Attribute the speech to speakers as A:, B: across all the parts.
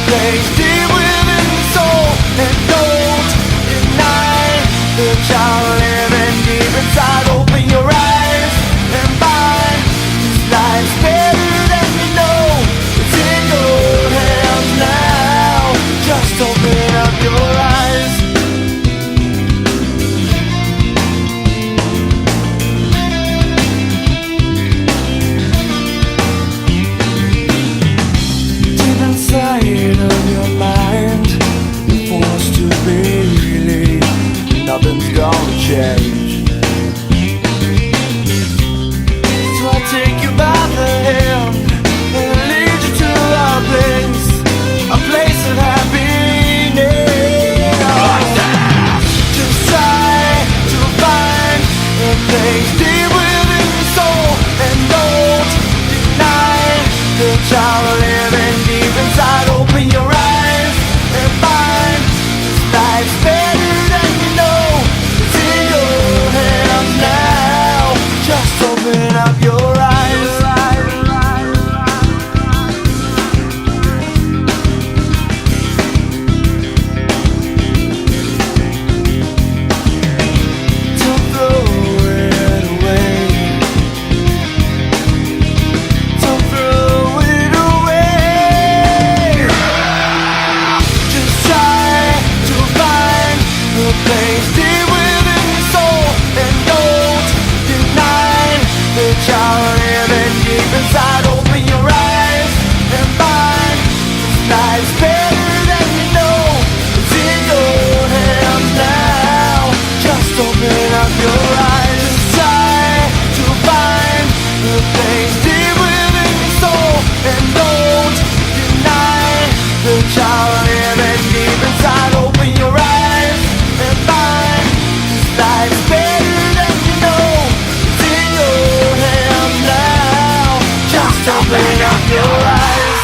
A: place deep within the soul. And don't deny the child living deep inside. Open your eyes and find this life's better than you know. It's in your hands now. Just open up your eyes. Deep inside of your mind, you're forced to believe nothing's gonna change. So I take you by the hand and lead you to a place of happiness. Just try to find a place deep within your soul. And don't deny the child living deep inside. Open your eyes and find this life's better than you know. It's in your hands now. Just open up your eyes. Don't throw it away. Don't throw it away. Just try to find the place deep within your soul. And don't deny the child living deep inside. Open your eyes and find this life's better than you know. It's in your hands now. Just open up your eyes. Just try to find the place deep within your soul. And don't deny the child living deep inside. Open your eyes and find this life's better than you know. It's in your hands now. Just open up your eyes.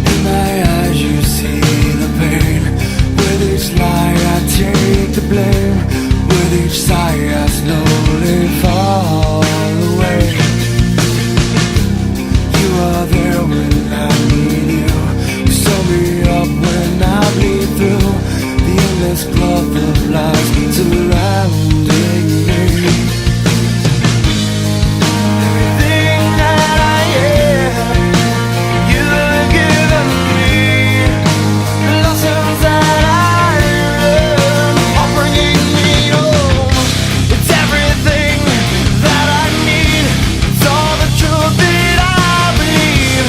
A: In my eyes you see the pain. With each lie I take the blame. With each sigh I slowly fall away. You are there when I need you. You sew me up when I bleed through the endless cloth of lies surrounding me. Everything that I am, you've given me. The lessons that I learned are bringing me home. It's everything that I need. It's all the truth that I believe.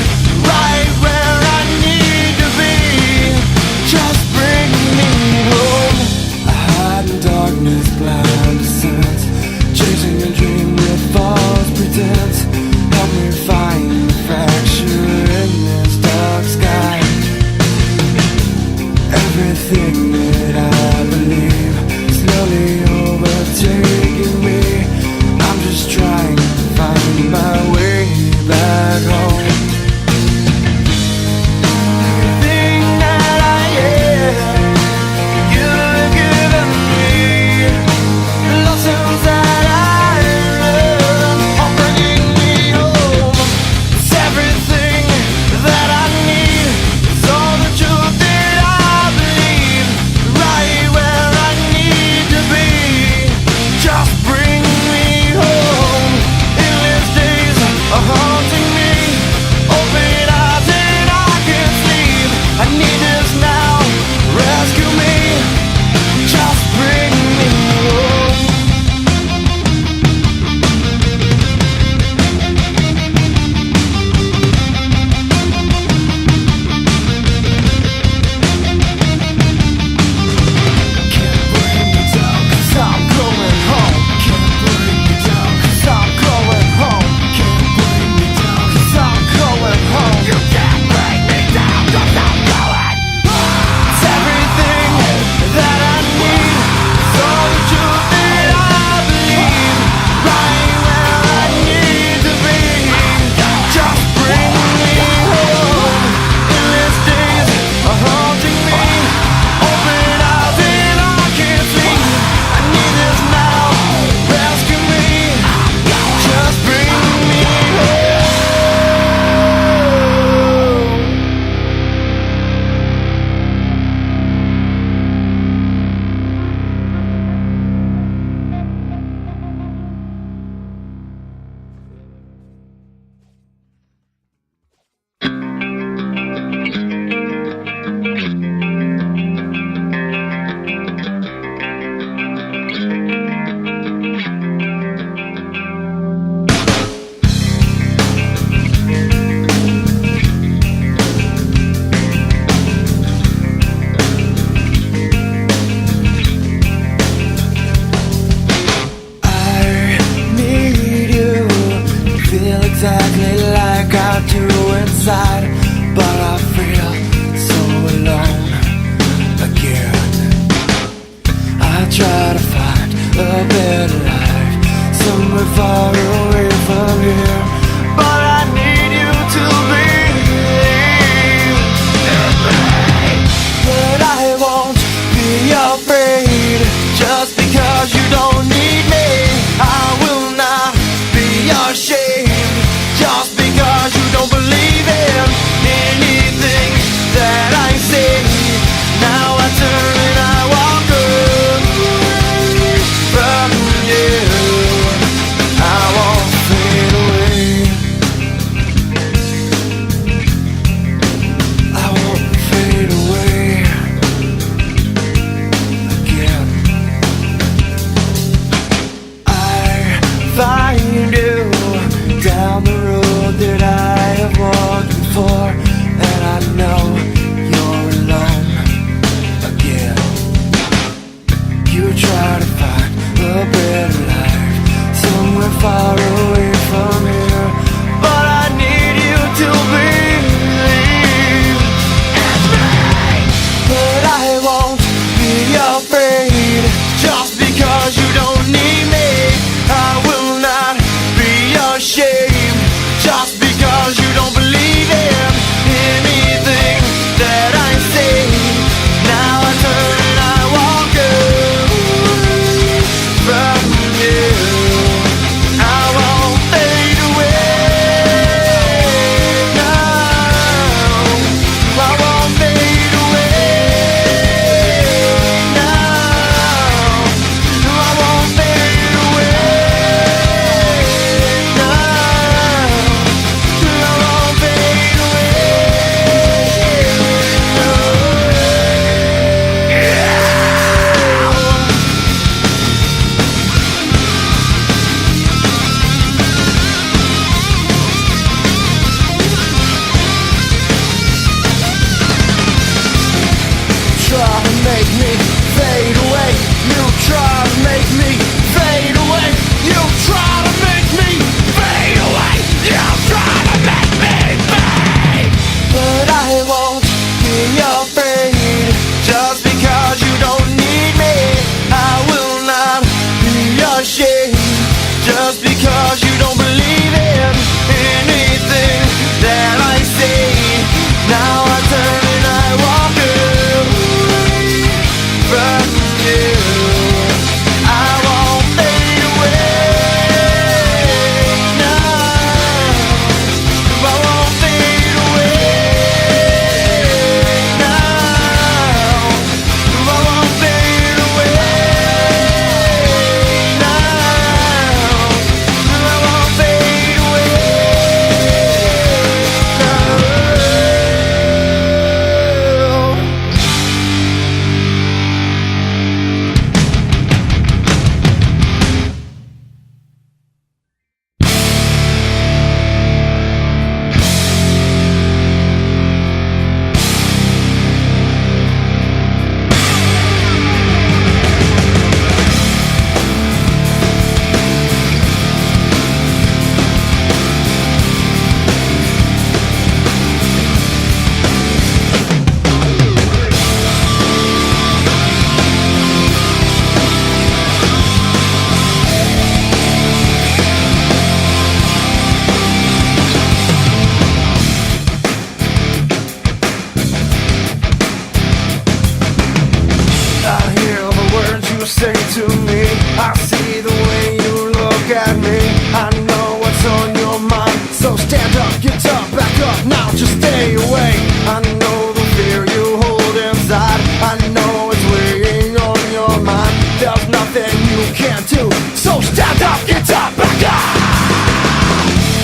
A: just stay away. I know the fear you hold inside, I know it's weighing on your mind. There's nothing you can do, so stand up, get up, back up.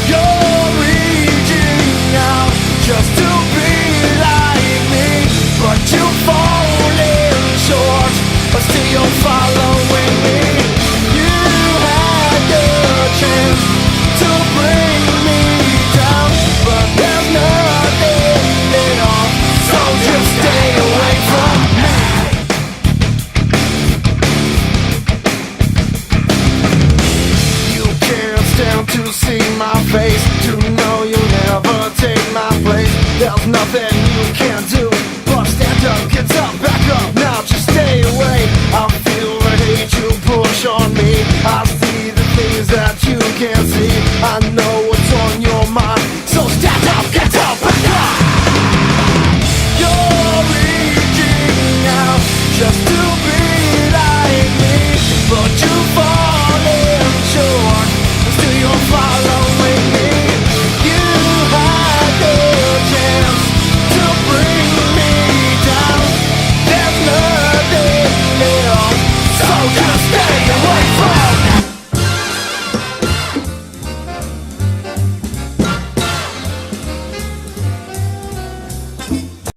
A: You're reaching out just to be like me, but you're falling short, but still you're following me. You had your chance to bring me down, but there's nothing else, so just stay away from me. You can't stand to see my face, to know you'll never take my place. There's nothing you can